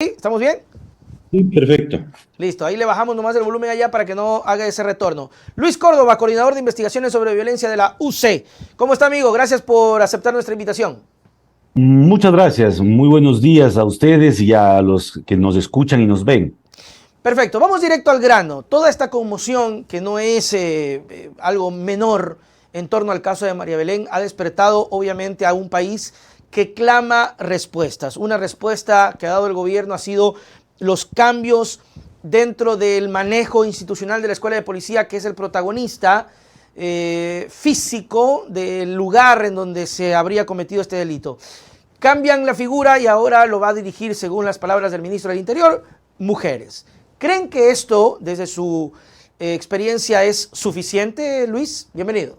¿Estamos bien? Sí, perfecto. Listo, ahí le bajamos nomás el volumen allá para que no haga ese retorno. Luis Córdoba, coordinador de investigaciones sobre violencia de la UC. ¿Cómo está, amigo? Gracias por aceptar nuestra invitación. Muchas gracias. Muy buenos días a ustedes y a los que nos escuchan y nos ven. Perfecto, vamos directo al grano. Toda esta conmoción, que no es algo menor en torno al caso de María Belén, ha despertado obviamente a un país que clama respuestas. Una respuesta que ha dado el gobierno ha sido los cambios dentro del manejo institucional de la Escuela de Policía, que es el protagonista físico del lugar en donde se habría cometido este delito. Cambian la figura y ahora lo va a dirigir, según las palabras del ministro del Interior, mujeres. ¿Creen que esto, desde su experiencia, es suficiente, Luis? Bienvenido.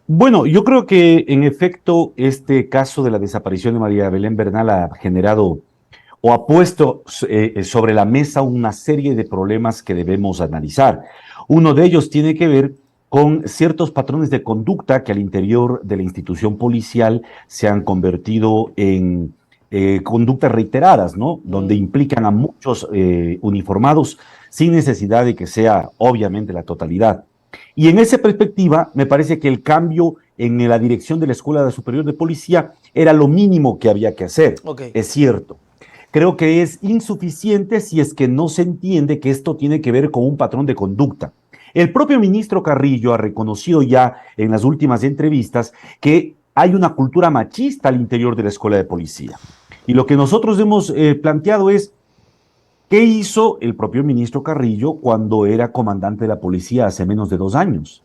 Bueno, yo creo que en efecto este caso de la desaparición de María Belén Bernal ha generado o ha puesto sobre la mesa una serie de problemas que debemos analizar. Uno de ellos tiene que ver con ciertos patrones de conducta que al interior de la institución policial se han convertido en conductas reiteradas, ¿no? Donde implican a muchos uniformados sin necesidad de que sea obviamente la totalidad. Y en esa perspectiva, me parece que el cambio en la dirección de la Escuela Superior de Policía era lo mínimo que había que hacer. Okay. Es cierto. Creo que es insuficiente si es que no se entiende que esto tiene que ver con un patrón de conducta. El propio ministro Carrillo ha reconocido ya en las últimas entrevistas que hay una cultura machista al interior de la Escuela de Policía. Y lo que nosotros hemos planteado es, ¿qué hizo el propio ministro Carrillo cuando era comandante de la policía hace menos de 2 años?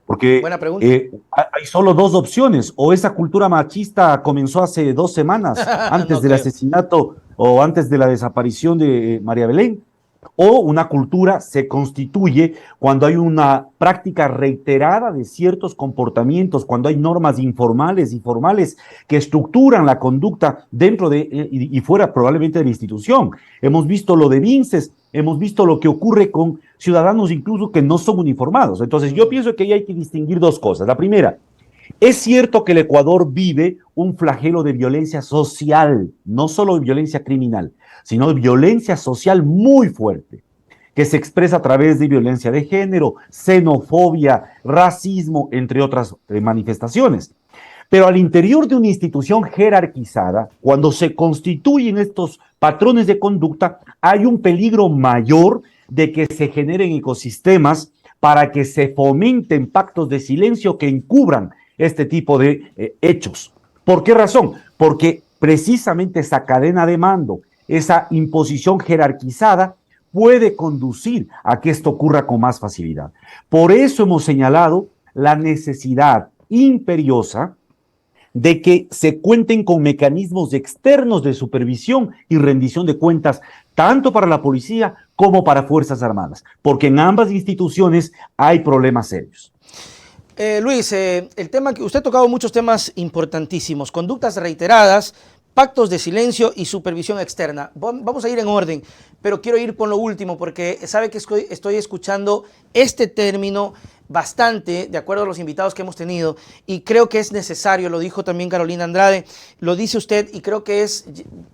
Porque buena pregunta. Hay solo dos opciones: o esa cultura machista comenzó hace 2 semanas, antes No del creo. asesinato o antes de la desaparición de María Belén, o una cultura se constituye cuando hay una práctica reiterada de ciertos comportamientos, cuando hay normas informales y formales que estructuran la conducta dentro de y fuera probablemente de la institución. Hemos visto lo de Vinces, hemos visto lo que ocurre con ciudadanos incluso que no son uniformados. Entonces yo pienso que ahí hay que distinguir dos cosas. La primera, es cierto que el Ecuador vive un flagelo de violencia social, no solo de violencia criminal, sino de violencia social muy fuerte, que se expresa a través de violencia de género, xenofobia, racismo, entre otras manifestaciones. Pero al interior de una institución jerarquizada, cuando se constituyen estos patrones de conducta, hay un peligro mayor de que se generen ecosistemas para que se fomenten pactos de silencio que encubran este tipo de hechos. ¿Por qué razón? Porque precisamente esa cadena de mando, esa imposición jerarquizada, puede conducir a que esto ocurra con más facilidad. Por eso hemos señalado la necesidad imperiosa de que se cuenten con mecanismos externos de supervisión y rendición de cuentas, tanto para la policía como para Fuerzas Armadas, porque en ambas instituciones hay problemas serios. Luis, el tema que usted ha tocado muchos temas importantísimos: conductas reiteradas, pactos de silencio y supervisión externa. Vamos a ir en orden, pero quiero ir con lo último porque sabe que estoy escuchando este término bastante, de acuerdo a los invitados que hemos tenido, y creo que es necesario. Lo dijo también Carolina Andrade, lo dice usted, y creo que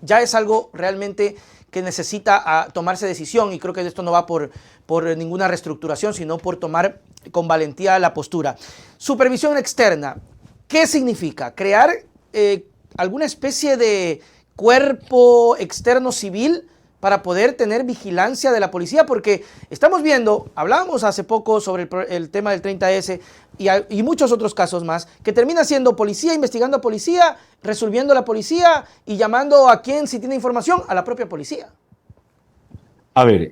ya es algo realmente que necesita tomarse decisión, y creo que esto no va por ninguna reestructuración, sino por tomar con valentía la postura. Supervisión externa, ¿qué significa? Crear alguna especie de cuerpo externo civil para poder tener vigilancia de la policía, porque estamos viendo, hablábamos hace poco sobre el tema del 30S y muchos otros casos más, que termina siendo policía investigando a policía, resolviendo a la policía y llamando a quien, si tiene información, a la propia policía. A ver,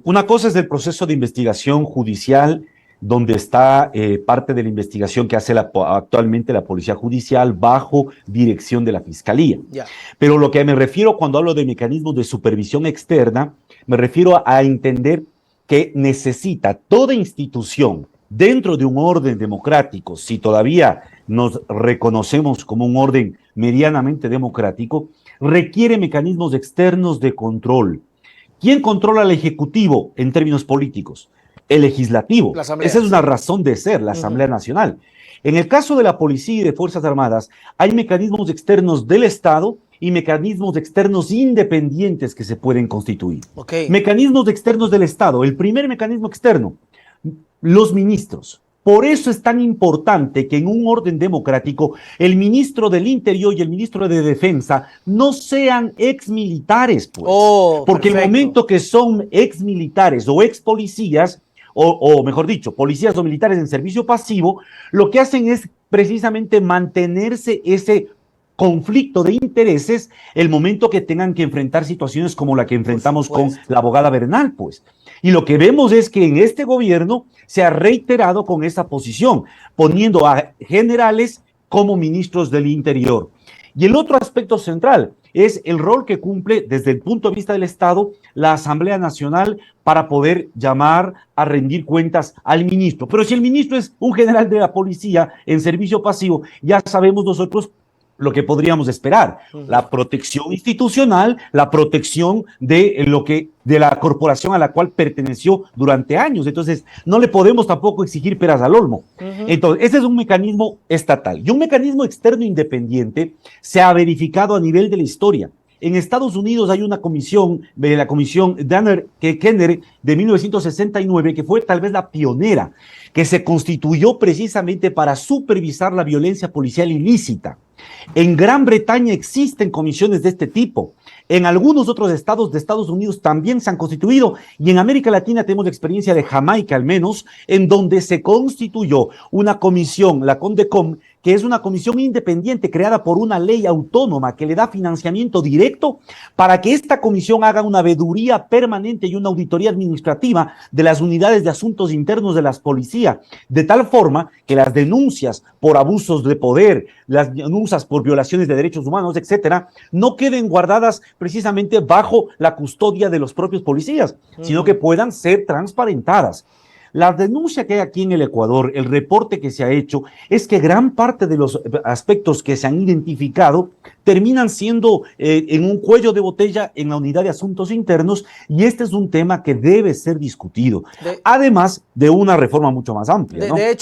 una cosa es el proceso de investigación judicial, donde está parte de la investigación que hace actualmente la Policía Judicial bajo dirección de la Fiscalía. Ya. Pero lo que me refiero cuando hablo de mecanismos de supervisión externa, me refiero a entender que necesita toda institución dentro de un orden democrático, si todavía nos reconocemos como un orden medianamente democrático, requiere mecanismos externos de control. ¿Quién controla al Ejecutivo en términos políticos? El Legislativo. Esa es una razón de ser, la Asamblea Nacional. En el caso de la policía y de Fuerzas Armadas, hay mecanismos externos del Estado y mecanismos externos independientes que se pueden constituir. Okay. Mecanismos externos del Estado. El primer mecanismo externo, los ministros. Por eso es tan importante que en un orden democrático el ministro del Interior y el ministro de Defensa no sean exmilitares, pues. Porque el momento que son exmilitares o expolicías, o mejor dicho, policías o militares en servicio pasivo, lo que hacen es precisamente mantenerse ese conflicto de intereses el momento que tengan que enfrentar situaciones como la que enfrentamos con la abogada Bernal, pues. Y lo que vemos es que en este gobierno se ha reiterado con esa posición, poniendo a generales como ministros del Interior. Y el otro aspecto central es el rol que cumple desde el punto de vista del Estado la Asamblea Nacional para poder llamar a rendir cuentas al ministro. Pero si el ministro es un general de la policía en servicio pasivo, ya sabemos nosotros lo que podríamos esperar, la protección institucional, la protección de la corporación a la cual perteneció durante años. Entonces, no le podemos tampoco exigir peras al olmo. Entonces, ese es un mecanismo estatal. Y un mecanismo externo independiente se ha verificado a nivel de la historia. En Estados Unidos hay una comisión, la comisión Danner-Kenner de 1969, que fue tal vez la pionera, que se constituyó precisamente para supervisar la violencia policial ilícita. En Gran Bretaña existen comisiones de este tipo. En algunos otros estados de Estados Unidos también se han constituido, y en América Latina tenemos la experiencia de Jamaica al menos, en donde se constituyó una comisión, la CONDECOM, que es una comisión independiente creada por una ley autónoma que le da financiamiento directo para que esta comisión haga una veeduría permanente y una auditoría administrativa de las unidades de asuntos internos de las policías, de tal forma que las denuncias por abusos de poder, las denuncias por violaciones de derechos humanos, etcétera, no queden guardadas precisamente bajo la custodia de los propios policías, sino que puedan ser transparentadas. La denuncia que hay aquí en el Ecuador, el reporte que se ha hecho, es que gran parte de los aspectos que se han identificado terminan siendo en un cuello de botella en la unidad de asuntos internos, y este es un tema que debe ser discutido, además de una reforma mucho más amplia, ¿no? De hecho,